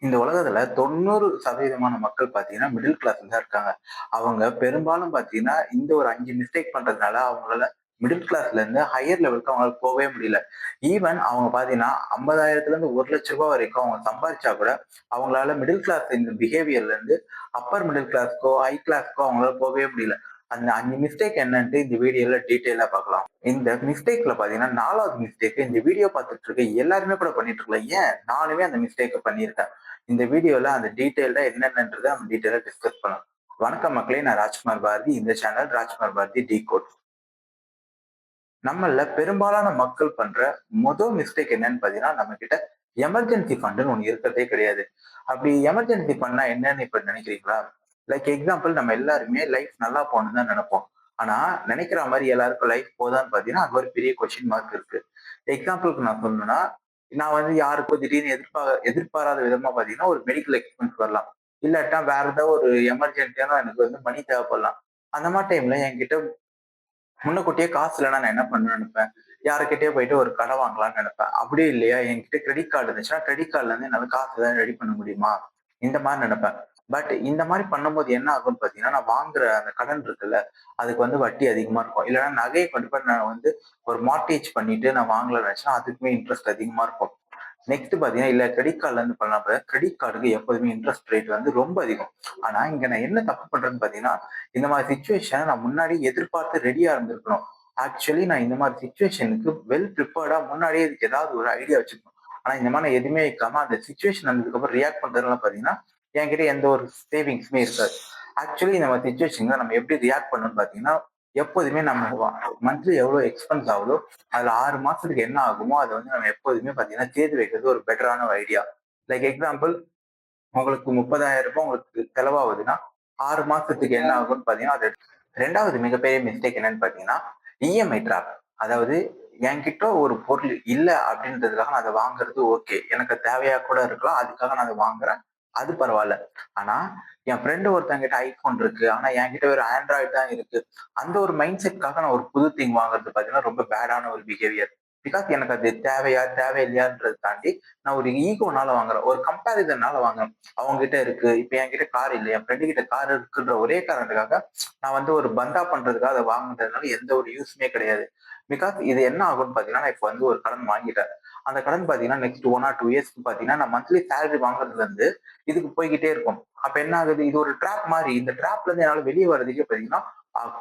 இந்த உலகத்துல 90% மக்கள் பார்த்தீங்கன்னா, மிடில் கிளாஸ்ல தான் இருக்காங்க. அவங்க பெரும்பாலும் பார்த்தீங்கன்னா, இந்த ஒரு 5 மிஸ்டேக் பண்றதுனால அவங்களால மிடில் கிளாஸ்ல இருந்து ஹையர் லெவலுக்கு அவங்களால போகவே முடியல. ஈவன் அவங்க பார்த்தீங்கன்னா, 50,000லேருந்து ரூ. 1,00,000 வரைக்கும் அவங்க சம்பாரிச்சா கூட, அவங்களால மிடில் கிளாஸ் இந்த பிஹேவியர்ல இருந்து அப்பர் மிடில் கிளாஸ்க்கோ, ஹை கிளாஸ்க்கோ அவங்களால போகவே முடியல. அந்த 5 மிஸ்டேக் என்னன்ட்டு இந்த வீடியோல டீட்டெயிலா பார்க்கலாம். இந்த மிஸ்டேக்ல பார்த்தீங்கன்னா, 4வது மிஸ்டேக் இந்த வீடியோ பார்த்துட்டு இருக்க எல்லாருமே கூட பண்ணிட்டு இருக்கலாம். ஏன் நானுமே அந்த மிஸ்டேக்க பண்ணியிருக்கேன். இந்த வீடியோல அந்த டீட்டெயில்டா என்னென்னன்றத நம்ம டீட்டெயிலா டிஸ்கஸ் பண்ணலாம். வணக்கம் மக்களே! நான் ராஜ்குமார் பாரதி. இந்த சேனல் ராஜ்குமார் பாரதி டிகோட். நம்மள்ல பெரும்பாலான மக்கள் பண்ற மிஸ்டேக் என்னன்னு பார்த்தீங்கன்னா, நம்மகிட்ட எமர்ஜென்சி ஃபண்டுன்னு ஒண்ணு இருக்கிறதே கிடையாது. அப்படி எமர்ஜென்சி ஃபண்ட்னா என்னன்னு இப்ப நினைக்கிறீங்களா? லைக் எக்ஸாம்பிள் நம்ம எல்லாருமே லைஃப் நல்லா போகணும்னு தான் நெனைப்போம். ஆனா, நெனைக்கிற மாரி எல்லாருக்கும் லைஃப் போதான்னு பார்த்தீங்கன்னா, அங்க ஒரு பெரிய கொஸ்டின் மார்க் இருக்கு. எக்ஸாம்பிள்க்கு நான் சொல்லணும்னா, நான் வந்து யாருக்கோ திடீர்னு எதிர்பாராத விதமா பார்த்தீங்கன்னா, ஒரு மெடிக்கல் எக்ஸ்பென்ஸ் வரலாம். இல்லாட்டா வேற ஏதோ ஒரு எமர்ஜென்சியான எனக்கு வந்து மணி தேவைப்படலாம். அந்த மாரி டைம்ல என்கிட்ட முன்னக்கூட்டியே காசு இல்லன்னா நான் என்ன பண்ணணும்னு நெனைப்பேன். யார்கிட்டயோ போயிட்டு ஒரு கடன் வாங்கலாம்னு நெனைப்பேன். அப்படி இல்லையா என்கிட்ட கிரெடிட் கார்டு இருந்துச்சுன்னா, கிரெடிட் கார்ட்ல இருந்து என்னால காசு ஏதாவது ரெடி பண்ண முடியுமா? இந்த மாரி நெனைப்பேன். பட் இந்த மாரி பண்ணும்போது என்ன ஆகும்னு பார்த்தீங்கன்னா, நான் வாங்குற அந்த கடன் இருக்குல்ல, அதுக்கு வந்து வட்டி அதிகமா இருக்கும். இல்லன்னா நகைய கொண்டு போய் நான் வந்து ஒரு மார்ட்கேஜ் பண்ணிட்டு நான் வாங்கலாம்னு நெனச்சேன்னா, அதுக்குமே இன்ட்ரெஸ்ட் அதிகமா இருக்கும். நெக்ஸ்ட் பார்த்தீங்கன்னா, இல்ல கிரெடிட் கார்ட்ல இருந்து பண்ணலாம் கிரெடிட் கார்டுக்கு எப்போதுமே இன்ட்ரெஸ்ட் ரேட் வந்து ரொம்ப அதிகம். ஆனா, இங்க நான் என்ன தப்பு பண்றேன்னு பார்த்தீங்கன்னா, இந்த மாரி சிச்சுவேஷன நான் முன்னாடி எதிர்பார்த்து ரெடியா இருந்திருக்கணும். ஆக்சுவலி நான் இந்த மாரி சிச்சுவேஷனுக்கு வெல் பிரிப்பேர்டா முன்னாடியே இதுக்கு ஏதாவது ஒரு ஐடியா வச்சிருக்கணும். ஆனா, இந்த மாரி நான் எதுவுமே வைக்காம அந்த சிச்சுவேஷன் வந்ததுக்கப்புறம் ரியாக்ட் பண்றதுலாம் பார்த்தீங்கன்னா, என்கிட்ட எந்த ஒரு சேவிங்ஸுமே இருக்காது. ஆக்சுவலி இந்த மாரி சிச்சுவேஷன்ல நம்ம எப்படி ரியாக்ட் பண்ணணும்னு பார்த்தீங்கன்னா, எப்போதுமே நம்ம மந்த்லி எவ்வளோ எக்ஸ்பென்ஸ் ஆகுதோ, அதுல 6 மாசத்துக்கு என்ன ஆகுமோ, அத வந்து நம்ம எப்போதுமே பார்த்தீங்கன்னா, சேர்த்து வைக்கிறது ஒரு பெட்டரான ஒரு ஐடியா. லைக் எக்ஸாம்பிள் உங்களுக்கு ரூ. 30,000 உங்களுக்கு செலவாகுதுன்னா, 6 மாசத்துக்கு என்ன ஆகும்ன்னு பார்த்தீங்கன்னா, அது 2வது மிகப்பெரிய மிஸ்டேக் என்னன்னு பார்த்தீங்கன்னா, இஎம்ஐ ட்ராப். அதாவது என்கிட்ட ஒரு பொருள் இல்ல அப்படின்றதுக்காக நான் அத வாங்குறது ஓகே. எனக்கு அது தேவையா கூட இருக்கலாம். அதுக்காக நான் அத வாங்குறேன். அது பரவால்ல. ஆனா, என் ஃப்ரெண்ட் ஒருத்தன்கிட்ட ஐஃபோன் இருக்கு. ஆனா என்கிட்ட வெறும் ஆண்ட்ராய்டு தான் இருக்கு. அந்த ஒரு மைண்ட் செட்காக நான் ஒரு புது திங் வாங்குறது பார்த்தீங்கன்னா, ரொம்ப பேடான ஒரு பிஹேவியர். பிகாஸ் எனக்கு அது தேவையா, தேவையில்லையான்றத தாண்டி நான் ஒரு ஈகோனால வாங்குறேன். ஒரு கம்பேரிசன்னால வாங்குறேன். அவன்கிட்ட இருக்கு. இப்ப என்கிட்ட கார் இல்ல. என் ஃப்ரெண்டு கிட்ட கார் இருக்குன்ற ஒரே காரணத்துக்காக, நான் வந்து ஒரு பந்தா பண்றதுக்காக அத வாங்குனதுனால எந்த ஒரு யூஸுமே கிடையாது. பிகாஸ் இது என்ன ஆகும்ன்னு பார்த்தீங்கன்னா, நான் இப்ப வந்து ஒரு கடன் வாங்கிட்டேன். அந்த கடன் பார்த்தீங்கன்னா, நெக்ஸ்ட் 1 ஆர் 2 இயர்ஸ்க்கு பார்த்தீங்கன்னா, நான் மந்த்லி சேலரி வாங்குறதுலருந்து இதுக்கு போய்க்கிட்டே இருக்கும். அப்ப என்ன ஆகுது? இது ஒரு ட்ராப் மாரி. இந்த ட்ராப்ல இருந்து என்னால வெளிய வரதுக்கே பார்த்தீங்கன்னா,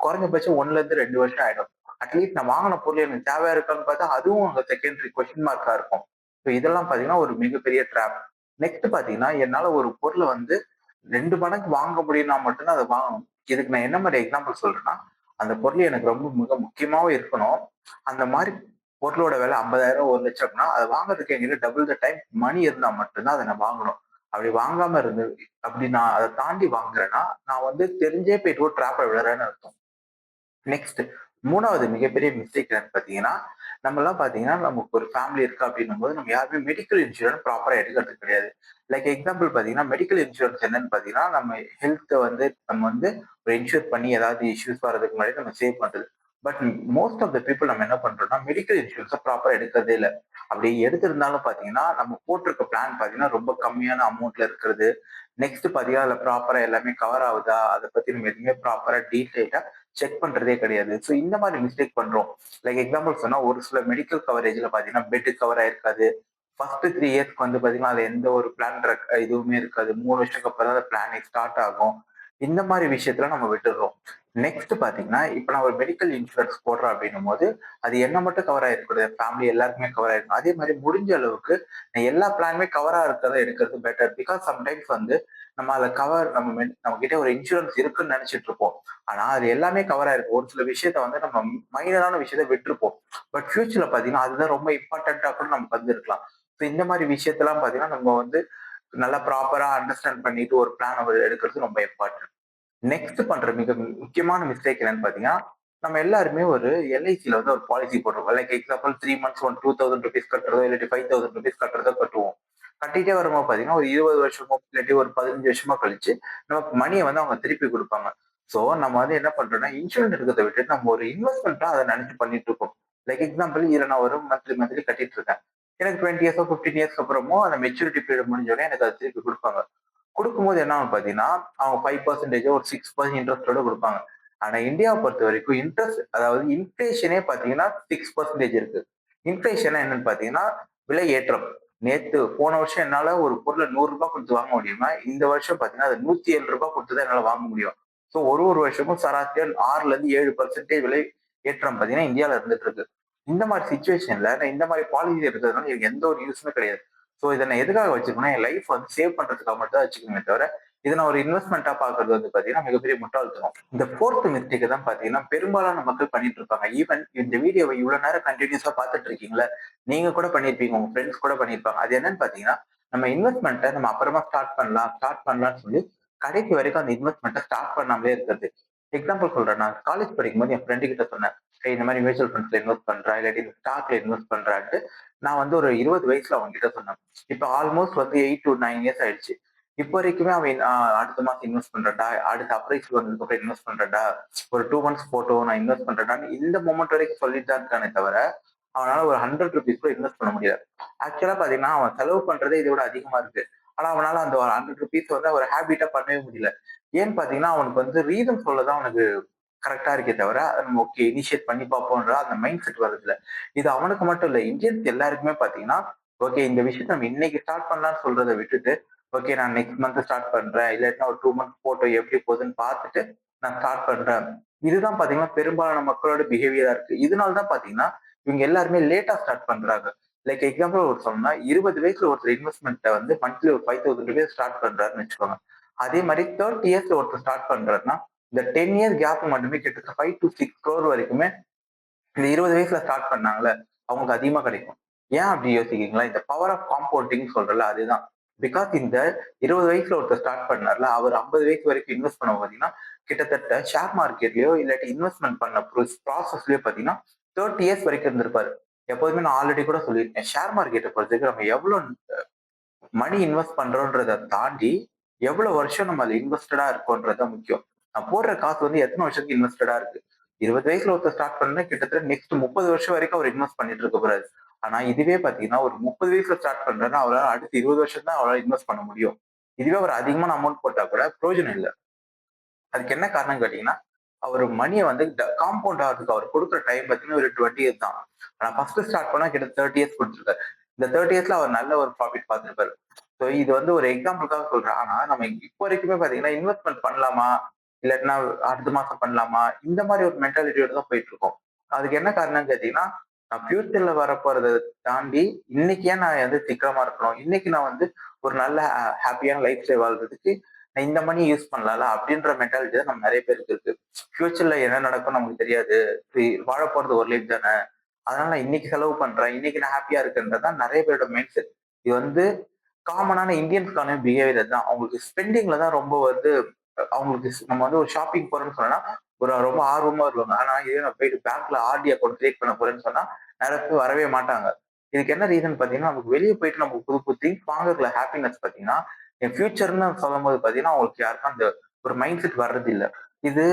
குறைஞ்சபட்சம் 1லேருந்து 2 வருஷம் ஆயிடும். அட்லீஸ்ட் நான் வாங்குன பொருள் எனக்கு தேவையா இருக்கான்னு பார்த்தா, அதுவும் அங்க செகண்டரி கொஸ்டின் மார்க்கா இருக்கும். ஸோ இதெல்லாம் பார்த்தீங்கன்னா, ஒரு மிகப்பெரிய ட்ராப். நெக்ஸ்ட் பார்த்தீங்கன்னா, என்னால ஒரு பொருள வந்து 2 மடங்கு வாங்க முடியும்னா மட்டும் தான் அத வாங்கணும். இதுக்கு நான் என்ன மாரி எக்ஸாம்பிள் சொல்றேன்னா, அந்த பொருள் எனக்கு ரொம்ப மிக முக்கியமாவும் இருக்கணும். அந்த மாரி பொருளோட விலை 50,000 1,00,000 அப்படின்னா, அத வாங்குறதுக்கு என்கிட்ட டபுள் த டைம் மணி இருந்தா மட்டும் தான் அத நான் வாங்கணும். அப்படி வாங்காம இருந்து அப்படி நான் அத தாண்டி வாங்குறேன்னா, நான் வந்து தெரிஞ்சே போயிட்டு ஒரு ட்ராப்ல விழுறேன்னு அர்த்தம். நெக்ஸ்ட் 3வது மிகப்பெரிய மிஸ்டேக் என்னன்னு பார்த்தீங்கன்னா, நம்மலாம் பார்த்தீங்கன்னா, நமக்கு ஒரு ஃபேமிலி இருக்கு அப்படின்னும்போது, நம்ம யாருமே மெடிக்கல் இன்சூரன்ஸ் ப்ராப்பரா எடுக்கிறது கிடையாது. லைக் எக்ஸாம்பிள் பார்த்தீங்கன்னா, மெடிக்கல் இன்சூரன்ஸ் என்னன்னு பார்த்தீங்கன்னா, நம்ம ஹெல்த்த வந்து நம்ம வந்து ஒரு இன்சூர் பண்ணி ஏதாவது இஷ்யூஸ் வர்றதுக்கு முன்னாடி நம்ம சேவ் பண்றது. But most of the people நம்ம என்ன பண்றோம்னா, மெடிக்கல் இன்சூரன்ஸ ப்ராப்பரா எடுக்கிறதே இல்ல. அப்படி எடுத்திருந்தாலும் பார்த்தீங்கன்னா, நம்ம போட்டிருக்க பிளான் பார்த்தீங்கன்னா, ரொம்ப கம்மியான அமௌண்ட்ல இருக்கிறது. நெக்ஸ்ட் பார்த்தீங்கன்னா, அதுல ப்ராப்பரா எல்லாமே கவர் ஆகுதா? அத பத்தி நம்ம எதுவுமே ப்ராப்பரா டீட்டெயிலா செக் பண்றதே கிடையாது. ஸோ இந்த மாரி மிஸ்டேக் பண்றோம். லைக் எக்ஸாம்பிள் சொன்னா ஒரு சில மெடிக்கல் கவரேஜ்ல பார்த்தீங்கன்னா, பெட் கவர் ஆயிருக்காது. ஃபர்ஸ்ட் 3 இயர்ஸ்க்கு வந்து பார்த்தீங்கன்னா, அதுல எந்த ஒரு பிளான் இதுவுமே இருக்காது. 3 வருஷத்துக்கு அப்புறம் தான் அந்த பிளானே ஸ்டார்ட் ஆகும். இந்த மாரி விஷயத்துல நம்ம விட்டுர்றோம். நெக்ஸ்ட் பார்த்தீங்கன்னா, இப்ப நான் ஒரு மெடிக்கல் இன்சூரன்ஸ் போடுறேன் அப்படின்னும்போது, அது என்ன மட்டும் கவர் ஆயிருக்கக்கூடாது. ஃபேமிலி எல்லாருக்குமே கவர் ஆயிருக்கும். அதே மாரி முடிஞ்ச அளவுக்கு எல்லா பிளானுமே கவரா இருக்கிறத எடுக்கிறது பெட்டர். பிகாஸ் சம்டைம்ஸ் வந்து நம்ம அத கவர் நம்ம கிட்ட ஒரு இன்சூரன்ஸ் இருக்குன்னு நெனச்சுட்டு இருப்போம். ஆனா, அது எல்லாமே கவர் ஆயிருக்கும். ஒரு சில விஷயத்த வந்து நம்ம மைனரான விஷயத்த விட்டுருப்போம். பட் ஃபியூச்சர்ல பார்த்தீங்கன்னா, அதுதான் ரொம்ப இம்பார்ட்டன்ட்டா கூட நமக்கு வந்து இருக்கலாம். ஸோ இந்த மாரி விஷயத்தலாம் பார்த்தீங்கன்னா, நம்ம வந்து நல்லா ப்ராப்பரா அண்டர்ஸ்டாண்ட் பண்ணிட்டு ஒரு பிளான் எடுக்கிறது ரொம்ப இம்பார்ட்டன்ட். நெக்ஸ்ட் பண்ற மிக முக்கியமான மிஸ்டேக் என்னன்னு பார்த்தீங்கன்னா, நம்ம எல்லாருமே ஒரு எல்ஐசில வந்து ஒரு பாலிசி போட்டிருப்போம். லைக் எக்ஸாம்பிள் 3 மந்த்ஸ் ஒன் ₹2,000 கட்டுறதோ, இல்லாட்டி ₹5,000 கட்டுறதோ கட்டுவோம். கட்டிட்டே வரும்போது பார்த்தீங்கன்னா, ஒரு 20 வருஷமோ, இல்லாட்டி ஒரு 15 வருஷமோ கழிச்சு, நமக்கு மணிய வந்து அவங்க திருப்பி குடுப்பாங்க. ஸோ நம்ம வந்து என்ன பண்றோம்னா, இன்சூரன்ஸ் எடுக்கிறத விட்டுட்டு நம்ம ஒரு இன்வெஸ்ட்மென்ட்டா அத நெனச்சு பண்ணிட்டு இருக்கோம். லைக் எக்ஸாம்பிள் இதுல நான் ஒரு மந்த்லி கட்டிட்டு இருக்கேன். எனக்கு 20 இயர்ஸோ 15 இயர்ஸ்க்கு அப்புறமோ அந்த மெச்சூரிட்டி பீரியட் முடிஞ்ச உடனே எனக்கு அது திருப்பி குடுப்பாங்க. குடுக்கும்போது என்ன ஆகும் பார்த்தீங்கன்னா, அவங்க 5% ஒரு 6% இன்ட்ரெஸ்ட்டோட குடுப்பாங்க. ஆனா இந்தியாவ பொறுத்தவரைக்கும் இன்ட்ரெஸ்ட் அதாவது இன்ஃப்ளேஷனே பார்த்தீங்கன்னா 6% இருக்கு. இன்ஃப்ளேஷன்னா என்னன்னு பார்த்தீங்கன்னா, விலை ஏற்றம். போன வருஷம் என்னால ஒரு பொருள ரூ. 100 குடுத்து வாங்க முடியுமா, இந்த வருஷம் பார்த்தீங்கன்னா, அது ரூ. 107 குடுத்து தான் என்னால வாங்க முடியும். ஸோ ஒரு வருஷமும் சராசரியா 6லருந்து 7% விலை ஏற்றம் பார்த்தீங்கன்னா, இந்தியால இருந்துட்டு இருக்கு. இந்த மாரி சிச்சுவேஷன்ல நான் இந்த மாரி பாலிசி எடுக்கிறதுனால எனக்கு எந்த ஒரு யூஸுமே கிடையாது. ஸோ இத நான் எதுக்காக வச்சிருக்கேன்னா, என் லைஃப் வந்து சேவ் பண்றதுக்காக மட்டும் தான் வச்சுக்கணுமே தவிர, இத நான் ஒரு இன்வெஸ்ட்மென்ட்டா பார்க்கிறது வந்து பார்த்தீங்கன்னா, மிகப்பெரிய முட்டாள்தனம். இந்த 4த் மிஸ்டேக்க தான் பார்த்தீங்கன்னா, பெரும்பாலான மக்கள் பண்ணிட்டு இருப்பாங்க. ஈவன் இந்த வீடியோவ இவ்வளவு நேரம் கன்டினியூஸா பார்த்துட்டு இருக்கீங்கல்ல, நீங்க கூட பண்ணியிருப்பீங்க. உங்க ஃப்ரெண்ட்ஸ் கூட பண்ணியிருப்பாங்க. அது என்னன்னு பார்த்தீங்கன்னா, நம்ம இன்வெஸ்ட்மென்ட்ட நம்ம அப்புறமா ஸ்டார்ட் பண்ணலாம்னு சொல்லி, கடைசி வரைக்கும் அந்த இன்வெஸ்ட்மென்ட்ட ஸ்டார்ட் பண்ணாமலே இருக்கிறது. எக்ஸாம்பிள் சொல்றேன். நான் காலேஜ் படிக்கும்போது என் ஃப்ரெண்டு கிட்ட சொன்னேன். "ஏய் இந்த மாரி மியூச்சுவல் ஃபண்ட்ஸ்ல இன்வெஸ்ட் பண்றா, இல்லாட்டி ஸ்டாக்ல இன்வெஸ்ட் பண்றான்ட்டு." நான் வந்து ஒரு 20 வயசுல அவன்கிட்ட சொன்னேன். இப்ப ஆல்மோஸ்ட் வந்து 8 டூ 9 இயர்ஸ் ஆயிடுச்சு. இப்போ வரைக்குமே அவன் அடுத்த மாசம் இன்வெஸ்ட் பண்றேன்டா, அடுத்த அப்ரைசல் வந்ததுக்கு அப்புறம் இன்வெஸ்ட் பண்றேன்டா, ஒரு 2 மந்த்ஸ் போட்டும் நான் இன்வெஸ்ட் பண்றேன்டான்னு இந்த மொமெண்ட் வரைக்கும் சொல்லிட்டு தான் இருக்கானே தவிர, அவனால ஒரு ₹100 கூட இன்வெஸ்ட் பண்ண முடியல. ஆக்சுவலா பாத்தீங்கன்னா, அவன் செலவு பண்றதே இத விட அதிகமா இருக்கு. ஆனா அவனால அந்த ஒரு ₹100 வந்து ஒரு ஹேபிட்டா பண்ணவே முடியல. ஏன்னு பாத்தீங்கன்னா, அவனுக்கு வந்து ரீசன் சொல்ல தான் அவனுக்கு கரெக்ட்டா இருக்கே தவிர, நம்ம ஓகே இனிஷியேட் பண்ணி பார்ப்போம்ன்ற அந்த மைண்ட் செட் வரதில்ல. இது அவனுக்கு மட்டும் இல்ல. இந்தியன்ஸ் எல்லாருக்குமே பார்த்தீங்கன்னா, ஓகே இந்த விஷயத்த நம்ம இன்னைக்கு ஸ்டார்ட் பண்ணலாம்னு சொல்றத விட்டுட்டு, ஓகே நான் நெக்ஸ்ட் மந்த் ஸ்டார்ட் பண்றேன். இல்லாட்டினா ஒரு 2 மந்த்ஸ் போட்டோம் எப்படி போகுதுன்னு பார்த்துட்டு நான் ஸ்டார்ட் பண்றேன். இதுதான் பார்த்தீங்கன்னா, பெரும்பாலான மக்களோட பிஹேவியரா இருக்கு. இதனால தான் பார்த்தீங்கன்னா, இவங்க எல்லாருமே லேட்டா ஸ்டார்ட் பண்றாங்க. லைக் எக்ஸாம்பிள் ஒரு சொல்லணும்னா, 20 வயசுல ஒருத்தர் இன்வெஸ்ட்மென்ட்ட வந்து மந்த்லி ஒரு ₹5000 ஸ்டார்ட் பண்றாருன்னு வச்சுக்கோங்க. அதே மாரி 30 இயர்ஸ்ல ஒருத்தர் ஸ்டார்ட் பண்றாருன்னா, இந்த 10 இயர்ஸ் கேப் மட்டுமே கிட்டத்தட்ட 5 டூ 6 crore வரைக்குமே இந்த 20 வயசுல ஸ்டார்ட் பண்ணாங்கல்ல, அவங்களுக்கு அதிகமா கிடைக்கும். ஏன் அப்படி யோசிக்கிறீங்களா? இந்த பவர் ஆஃப் காம்பவுண்டிங் சொல்றேன்ல அதுதான். பிகாஸ் இந்த 20 வயசுல ஒருத்தர் ஸ்டார்ட் பண்ணார்ல, அவர் 50 வயசு வரைக்கும் இன்வெஸ்ட் பண்ணும்போது பார்த்தீங்கன்னா, கிட்டத்தட்ட ஷேர் மார்க்கெட்லயோ இல்லாட்டி இன்வெஸ்ட்மென்ட் பண்ண ப்ராசஸ்லயோ பார்த்தீங்கன்னா, 30 இயர்ஸ் வரைக்கும் இருந்திருப்பாரு. எப்போதுமே நான் ஆல்ரெடி கூட சொல்லியிருக்கேன். ஷேர் மார்க்கெட்ட பொறுத்தவரைக்கும் நம்ம எவ்வளோ மணி இன்வெஸ்ட் பண்றோன்றத தாண்டி, எவ்வளவு வருஷம் நம்ம அதுல இன்வெஸ்டடா இருக்கோம்ன்றது தான் முக்கியம். நான் போடுற காசு வந்து எத்தன வருஷத்துக்கு இன்வெஸ்டடா இருக்கு. 20 வயசுல ஒருத்தர் ஸ்டார்ட் பண்ணா கிட்டத்தட்ட நெக்ஸ்ட் 30 வருஷம் வரைக்கும் அவர் இன்வெஸ்ட் பண்ணிட்டு இருக்க போறாரு. ஆனா இதுவே பார்த்தீங்கன்னா, ஒரு 30 வயசுல ஸ்டார்ட் பண்றாருன்னா, அவரால அடுத்த 20 வருஷம் தான் அவரால இன்வெஸ்ட் பண்ண முடியும். இதுவே அவர் அதிகமான அமௌண்ட் போட்டா கூட பிரயோஜனம் இல்ல. அதுக்கு என்ன காரணம்னு கேட்டீங்கன்னா, அவரு மணிய வந்து காம்பவுண்ட் ஆகுறதுக்கு அவர் குடுக்குற டைம் பார்த்தீங்கன்னா, ஒரு 20 இயர்ஸ் தான். ஆனா ஃபர்ஸ்ட் ஸ்டார்ட் பண்ணா கிட்ட 30 இயர்ஸ் குடுத்துருக்காரு. இந்த 30 இயர்ஸ்ல அவர் நல்ல ஒரு ப்ராஃபிட் பார்த்திருப்பாரு. சோ இது வந்து ஒரு எக்ஸாம்பிள்க்காக சொல்றேன். ஆனா நம்ம இப்போ வரைக்குமே பார்த்தீங்கன்னா, இன்வெஸ்ட்மென்ட் பண்ணலாமா? இல்லாட்டினா அடுத்த மாசம் பண்ணலாமா? இந்த மாரி ஒரு மென்டாலிட்டியோட தான் போயிட்டு இருக்கோம். அதுக்கு என்ன காரணம்னு கேட்டீங்கன்னா, நான் ஃபியூச்சர்ல வரப்போறத தாண்டி, இன்னைக்கு ஏன் நான் வந்து சிக்கனமா இருக்கணும்? இன்னைக்கு நான் வந்து ஒரு நல்ல ஹேப்பியான லைஃப் ஸ்டைல் வாழ்றதுக்கு நான் இந்த மணி யூஸ் பண்ணலாம்ல அப்படின்ற மென்டாலிட்டி தான் நம்ம நெறைய பேருக்கு இருக்கு. ஃபியூச்சர்ல என்ன நடக்கும்னு நமக்கு தெரியாது. வாழப்போறது ஒரு லைஃப் தானே. அதனால நான் இன்னைக்கு செலவு பண்றேன். இன்னைக்கு நான் ஹேப்பியா இருக்கேன்றது தான் நெறைய பேரோட மைண்ட் செட். இது வந்து காமனான இந்தியன்ஸ்க்கான பிஹேவியர் தான். அவங்களுக்கு ஸ்பெண்டிங்ல தான் ரொம்ப வந்து அவங்களுக்கு நம்ம வந்து ஒரு ஷாப்பிங் போறோம்ன்னு சொன்னா, ஒரு ரொம்ப ஆர்வமா வருவாங்க. ஆனா இதே நான் போயிட்டு பேங்க்ல ஆர்டி அக்கவுண்ட் கிரியேட் பண்ண போறேன்னு சொன்னா, நெறைய பேர் வரவே மாட்டாங்க. இதுக்கு என்ன ரீசன் பார்த்தீங்கன்னா, நமக்கு வெளிய போயிட்டு நம்ம புது புது திங்ஸ் வாங்குறதுல ஹேப்பினஸ் பார்த்தீங்கன்னா, என் ஃபியூச்சர்ன்னு சொல்லும்போது பார்த்தீங்கன்னா, அவங்களுக்கு யாருக்கும் அந்த ஒரு மைண்ட் செட் வர்றதில்ல. இது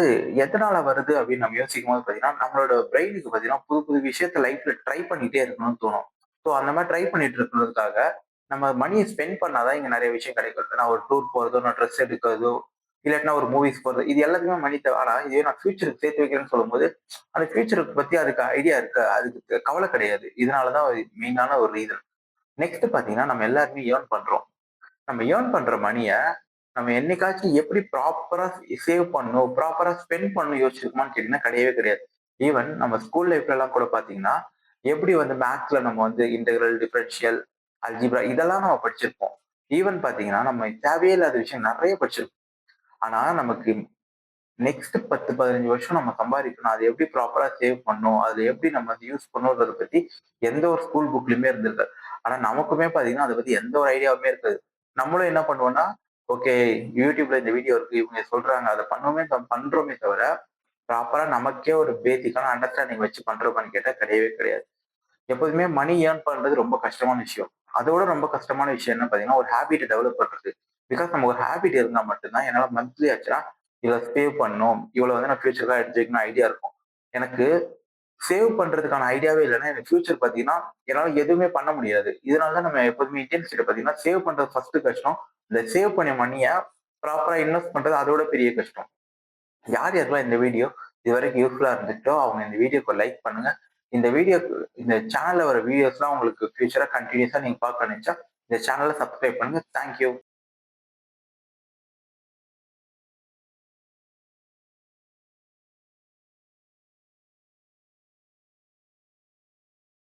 எதனால வருது அப்படின்னு நம்ம யோசிக்கும்போது பார்த்தீங்கன்னா, நம்மளோட பிரெயினுக்கு பார்த்தீங்கன்னா, புது புது விஷயத்த லைஃப்ல ட்ரை பண்ணிட்டே இருக்கணும்னு தோணும். ஸோ அந்த மாரி ட்ரை பண்ணிட்டு இருக்கிறதுக்காக, நம்ம மணிய ஸ்பெண்ட் பண்ணா தான் இங்க நெறைய விஷயம் கிடைக்கும். நான் ஒரு டூர் போறதோ, நான் ட்ரெஸ் எடுக்கிறதோ, இல்லாட்டினா ஒரு மூவிஸ் போறது, இது எல்லாத்துக்குமே மணி தேவை. ஆனா இதுவே நான் ஃபியூச்சருக்கு சேர்த்து வைக்கிறேன்னு சொல்லும்போது, அந்த ஃபியூச்சருக்கு பத்தி அதுக்கு ஐடியா இருக்கா? அதுக்கு கவலை கிடையாது. இதனால தான் மெயினான ஒரு ரீசன். நெக்ஸ்ட் பார்த்தீங்கன்னா, நம்ம எல்லாருமே ஏர்ன் பண்றோம். நம்ம ஏர்ன் பண்ற மணிய நம்ம என்னைக்காச்சும் எப்படி ப்ராப்பரா சேவ் பண்ணணும், ப்ராப்பரா ஸ்பெண்ட் பண்ணணும் யோசிச்சிருக்கோமான்னு கேட்டீங்கன்னா கிடையவே கிடையாது. ஈவன் நம்ம ஸ்கூல் லைஃப்லலாம் கூட பார்த்தீங்கன்னா, எப்படி வந்து மேத்ஸ்ல நம்ம வந்து இன்டெக்ரல், டிஃபரன்ஷியல், அல்ஜீப்ரா இதெல்லாம் நம்ம படிச்சிருப்போம். ஈவன் பார்த்தீங்கன்னா, நம்ம தேவையே இல்லாத விஷயம் நெறைய படிச்சிருப்போம். ஆனா நமக்கு நெக்ஸ்ட் 10, 15 வருஷம் நம்ம சம்பாதிக்கணும். அத எப்படி ப்ராப்பரா சேவ் பண்ணணும், அதுல எப்படி நம்ம வந்து யூஸ் பண்ணணும்ன்றத பத்தி எந்த ஒரு ஸ்கூல் புக்லயுமே இருந்திருக்காது. ஆனா நமக்குமே பார்த்தீங்கன்னா, அத பத்தி எந்த ஒரு ஐடியாவுமே இருக்காது. நம்மளும் என்ன பண்ணுவோம்னா, ஓகே YouTubeல இந்த வீடியோ இருக்கு. இவங்க சொல்றாங்க. அத பண்றோமே தவிர, ப்ராப்பரா நமக்கே ஒரு பேசிக்கான அண்டர்ஸ்டாண்டிங் வச்சு பண்றோமான்னு கேட்டா கிடையவே கிடையாது. எப்போதுமே மணி ஏர்ன் பண்றது ரொம்ப கஷ்டமான விஷயம். அதோட ரொம்ப கஷ்டமான விஷயம் என்ன பார்த்தீங்கன்னா, ஒரு ஹேபிட்ட டெவலப் பண்றது. பிகாஸ் நம்ம ஒரு ஹேபிட் இருந்தா மட்டும் தான் என்னால மந்த்லி ஆச்சுன்னா, இவ்வளோ சேவ் பண்ணணும். இவ்வளோ வந்து நான் ஃபியூச்சர்ல எடுத்து வைக்கணும் ஐடியா இருக்கும். எனக்கு சேவ் பண்றதுக்கான ஐடியாவே இல்லைன்னா எனக்கு ஃபியூச்சர் பார்த்தீங்கன்னா, என்னால எதுவுமே பண்ண முடியாது. இதனால தான் நம்ம எப்போதுமே இந்தியன் சைடு பார்த்தீங்கன்னா, சேவ் பண்றது ஃபர்ஸ்ட்டு கஷ்டம். இந்த சேவ் பண்ண மணிய ப்ராப்பரா இன்வெஸ்ட் பண்றது அதோட பெரிய கஷ்டம். யார் யாருக்கெல்லாம் இந்த வீடியோ இதுவரைக்கும் யூஸ்ஃபுல்லா இருந்துச்சோ, அவங்க இந்த வீடியோக்கு லைக் பண்ணுங்க. இந்த வீடியோக்கு இந்த சேனல்ல வர வீடியோஸ்லாம் உங்களுக்கு ஃபியூச்சரா கன்டினியூஸா நீங்க பார்க்க நினைச்சா, இந்த சேனல சப்ஸ்கிரைப் பண்ணுங்க. Thank you.